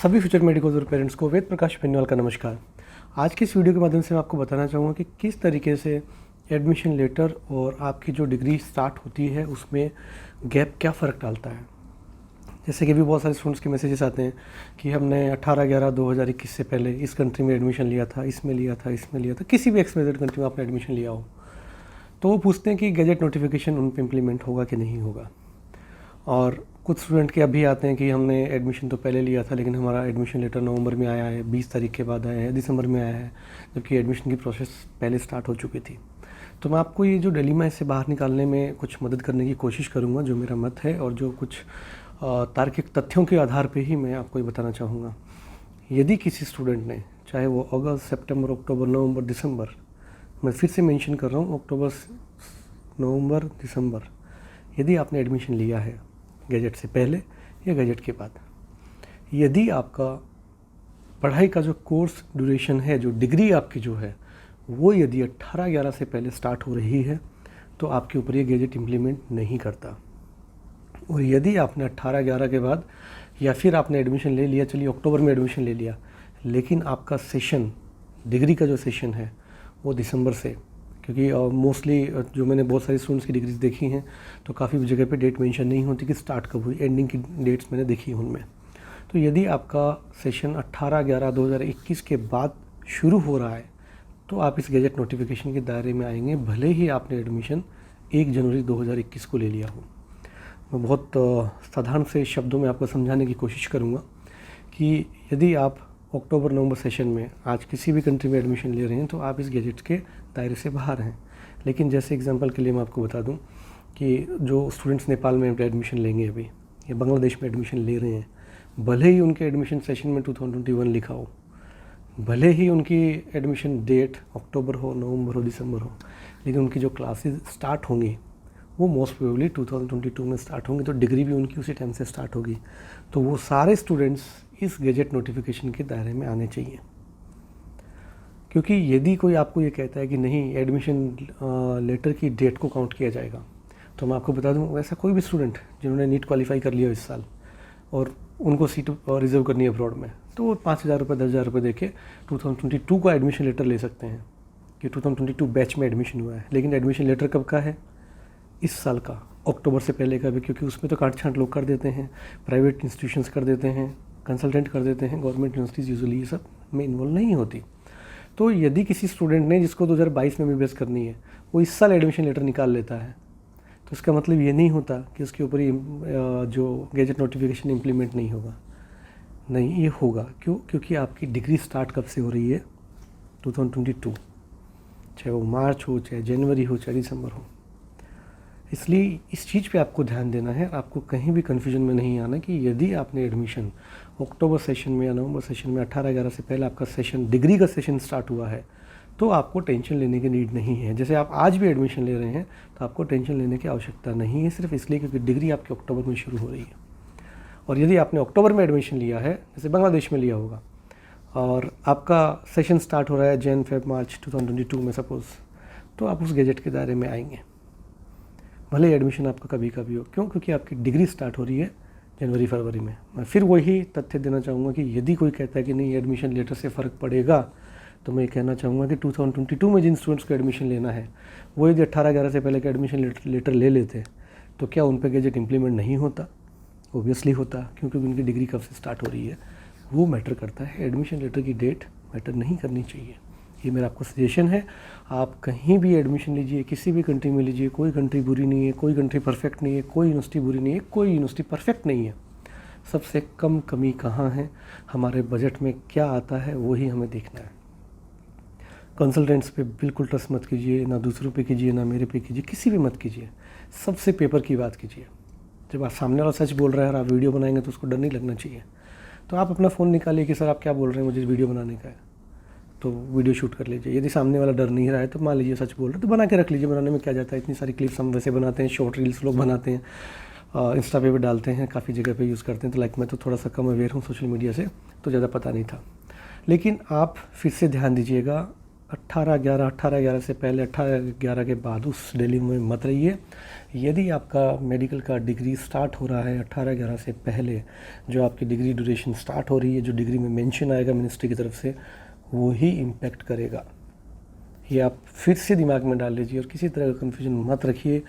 सभी future medicos और parents को वेद प्रकाश बेनीवाल का नमस्कार। आज की इस वीडियो के माध्यम से मैं आपको बताना चाहूँगा कि किस तरीके से एडमिशन लेटर और आपकी जो डिग्री स्टार्ट होती है उसमें गैप क्या फ़र्क डालता है। जैसे कि भी बहुत सारे स्टूडेंट्स के मैसेजेस आते हैं कि हमने 18/11/2021 से पहले इस कंट्री में एडमिशन लिया था, इसमें लिया था, इसमें लिया था, किसी भी एक्सपेक्टेड कंट्री में आपने एडमिशन लिया हो, तो वो पूछते हैं कि गैजेट नोटिफिकेशन उन पर इम्प्लीमेंट होगा कि नहीं होगा। और कुछ स्टूडेंट के अभी आते हैं कि हमने एडमिशन तो पहले लिया था लेकिन हमारा एडमिशन लेटर नवंबर में आया है, 20 तारीख के बाद आया है, दिसंबर में आया है, जबकि एडमिशन की प्रोसेस पहले स्टार्ट हो चुकी थी। तो मैं आपको ये जो डिलेमा है इससे बाहर निकालने में कुछ मदद करने की कोशिश करूँगा, जो मेरा मत है और जो कुछ तार्किक तथ्यों के आधार पे ही मैं आपको ये बताना चाहूँगा। यदि किसी स्टूडेंट ने, चाहे वो अगस्त, सितंबर, अक्टूबर, नवंबर, दिसंबर, मैं फिर से मेंशन कर रहा हूँ अक्टूबर, नवंबर, दिसंबर, यदि आपने एडमिशन लिया है गैजेट से पहले या गैजेट के बाद, यदि आपका पढ़ाई का जो कोर्स ड्यूरेशन है, जो डिग्री आपकी जो है वो यदि 18/11 से पहले स्टार्ट हो रही है तो आपके ऊपर ये गैजेट इम्प्लीमेंट नहीं करता। और यदि आपने 18/11 के बाद या फिर आपने एडमिशन ले लिया, चलिए अक्टूबर में एडमिशन ले लिया, लेकिन आपका सेशन, डिग्री का जो सेशन है वो दिसंबर से, क्योंकि मोस्टली जो मैंने बहुत सारे स्टूडेंट्स की डिग्रीज देखी हैं तो काफ़ी जगह पे डेट मेंशन नहीं होती कि स्टार्ट कब हुई, एंडिंग की डेट्स मैंने देखी हैं उनमें। तो यदि आपका सेशन 18/11/2021 के बाद शुरू हो रहा है तो आप इस गैजेट नोटिफिकेशन के दायरे में आएंगे, भले ही आपने एडमिशन 1 जनवरी 2021 को ले लिया हो। मैं बहुत साधारण से शब्दों में आपको समझाने की कोशिश करूँगा कि यदि आप अक्टूबर नवंबर सेशन में आज किसी भी कंट्री में एडमिशन ले रहे हैं तो आप इस गैजेट के दायरे से बाहर हैं। लेकिन जैसे एग्जांपल के लिए मैं आपको बता दूं कि जो स्टूडेंट्स नेपाल में एडमिशन लेंगे अभी या बांग्लादेश में एडमिशन ले रहे हैं, भले ही उनके एडमिशन सेशन में 2021 लिखा हो, भले ही उनकी एडमिशन डेट अक्टूबर हो, नवंबर हो, दिसंबर हो, लेकिन उनकी जो क्लासेस स्टार्ट होंगी वो मोस्ट प्रोबेबली 2022 में स्टार्ट होंगी, तो डिग्री भी उनकी उसी टाइम से स्टार्ट होगी। तो वो सारे स्टूडेंट्स इस गैजेट नोटिफिकेशन के दायरे में आने चाहिए। क्योंकि यदि कोई आपको ये कहता है कि नहीं एडमिशन लेटर की डेट को काउंट किया जाएगा, तो मैं आपको बता दूं वैसा कोई भी स्टूडेंट जिन्होंने नीट क्वालिफाई कर लिया इस साल और उनको सीट रिजर्व करनी है अब्रॉड में, तो वो 5,000 रुपये 10,000 रुपये देके 2022 का एडमिशन लेटर ले सकते हैं कि 2022 बैच में एडमिशन हुआ है। लेकिन एडमिशन लेटर कब का है? इस साल का, अक्टूबर से पहले का भी, क्योंकि उसमें तो काट छांट लोग कर देते हैं, प्राइवेट इंस्टीट्यूशंस कर देते हैं, कंसल्टेंट कर देते हैं, गवर्नमेंट यूनिवर्सिटीज़ यूजुअली ये सब में इन्वॉल्व नहीं होती। तो यदि किसी स्टूडेंट ने जिसको 2022 में एमबीबीएस करनी है वो इस साल एडमिशन लेटर निकाल लेता है, तो इसका मतलब ये नहीं होता कि उसके ऊपर जो गैजेट नोटिफिकेशन इम्प्लीमेंट नहीं होगा। नहीं, ये होगा। क्यों? क्योंकि आपकी डिग्री स्टार्ट कब से हो रही है? 2022, चाहे वो मार्च हो, चाहे जनवरी हो, चाहे दिसंबर हो। इसलिए इस चीज़ पे आपको ध्यान देना है, आपको कहीं भी कन्फ्यूजन में नहीं आना कि यदि आपने एडमिशन अक्टूबर सेशन में या नवंबर सेशन में 18/11 से पहले आपका सेशन, डिग्री का सेशन स्टार्ट हुआ है, तो आपको टेंशन लेने की नीड नहीं है। जैसे आप आज भी एडमिशन ले रहे हैं तो आपको टेंशन लेने की आवश्यकता नहीं है, सिर्फ इसलिए क्योंकि डिग्री आपकी अक्टूबर में शुरू हो रही है। और यदि आपने अक्टूबर में एडमिशन लिया है, जैसे बांग्लादेश में लिया होगा, और आपका सेशन स्टार्ट हो रहा है जैन, फेब, मार्च 2022 में सपोज़, तो आप उस गैजेट के दायरे में आएंगे, भले एडमिशन आपका कभी कभी हो। क्यों? क्योंकि आपकी डिग्री स्टार्ट हो रही है जनवरी फरवरी में। मैं फिर वही तथ्य देना चाहूँगा कि यदि कोई कहता है कि नहीं एडमिशन लेटर से फ़र्क पड़ेगा, तो मैं ये कहना चाहूँगा कि 2022 में जिन स्टूडेंट्स को एडमिशन लेना है वो यदि 18/11 से पहले का एडमिशन लेटर ले लेते तो क्या उन पर गैजेट इम्प्लीमेंट नहीं होता? ओबियसली होता, क्योंकि उनकी डिग्री कब से स्टार्ट हो रही है वो मैटर करता है। एडमिशन लेटर की डेट मैटर नहीं करनी चाहिए। ये मेरा आपको सजेशन है। आप कहीं भी एडमिशन लीजिए, किसी भी कंट्री में लीजिए, कोई कंट्री बुरी नहीं है, कोई कंट्री परफेक्ट नहीं है, कोई यूनिवर्सिटी बुरी नहीं है, कोई यूनिवर्सिटी परफेक्ट नहीं है। सबसे कम कमी कहाँ है, हमारे बजट में क्या आता है, वही हमें देखना है। कंसल्टेंट्स पे बिल्कुल ट्रस्ट मत कीजिए, ना दूसरों पे कीजिए, ना मेरे पे कीजिए, किसी भी मत कीजिए। सबसे पेपर की बात कीजिए। जब आप सामने वाला सच बोल रहा है और आप वीडियो बनाएंगे तो उसको डर नहीं लगना चाहिए। तो आप अपना फ़ोन निकालिए कि सर आप क्या बोल रहे हैं, मुझे वीडियो बनाने का है, तो वीडियो शूट कर लीजिए। यदि सामने वाला डर नहीं रहा है तो मान लीजिए सच बोल रहे तो बना के रख लीजिए। बनाने में क्या जाता है, इतनी सारी क्लिप्स हम वैसे बनाते हैं, शॉर्ट रील्स लोग बनाते हैं, इंस्टा पे भी डालते हैं, काफ़ी जगह पे यूज़ करते हैं। तो लाइक मैं तो थोड़ा सा कम अवेयर हूँ सोशल मीडिया से, तो ज़्यादा पता नहीं था। लेकिन आप फिर से ध्यान दीजिएगा, 18/11 से पहले, 18/11 के बाद उस डेली में मत रहिए। यदि आपका मेडिकल का डिग्री स्टार्ट हो रहा है 18/11 से पहले, जो आपकी डिग्री ड्यूरेशन स्टार्ट हो रही है, जो डिग्री में मेंशन आएगा मिनिस्ट्री की तरफ से, वो ही इम्पेक्ट करेगा। ये आप फिर से दिमाग में डाल लीजिए और किसी तरह का कन्फ्यूजन मत रखिए।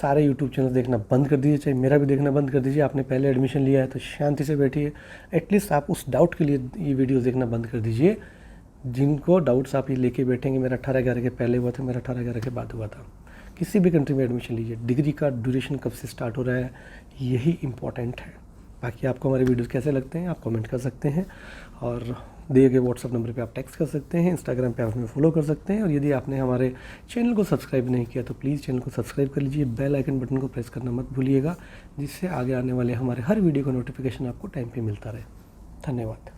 सारे यूट्यूब चैनल देखना बंद कर दीजिए, चाहे मेरा भी देखना बंद कर दीजिए। आपने पहले एडमिशन लिया है तो शांति से बैठिए। एटलीस्ट आप उस डाउट के लिए ये वीडियो देखना बंद कर दीजिए। जिनको डाउट्स आप ये लेके बैठेंगे, मेरा 18/11 के पहले हुआ था, मेरा 18/11 के बाद हुआ था। किसी भी कंट्री में एडमिशन लीजिए, डिग्री का ड्यूरेशन कब से स्टार्ट हो रहा है, यही इम्पॉर्टेंट है। बाकी आपको हमारे वीडियोस कैसे लगते हैं आप कमेंट कर सकते हैं, और दिए गए व्हाट्सअप नंबर पे आप टेक्स्ट कर सकते हैं। इंस्टाग्राम पे आप हमें फॉलो कर सकते हैं। और यदि आपने हमारे चैनल को सब्सक्राइब नहीं किया तो प्लीज़ चैनल को सब्सक्राइब कर लीजिए। बेल आइकन बटन को प्रेस करना मत भूलिएगा, जिससे आगे आने वाले हमारे हर वीडियो का नोटिफिकेशन आपको टाइम पे मिलता रहे। धन्यवाद।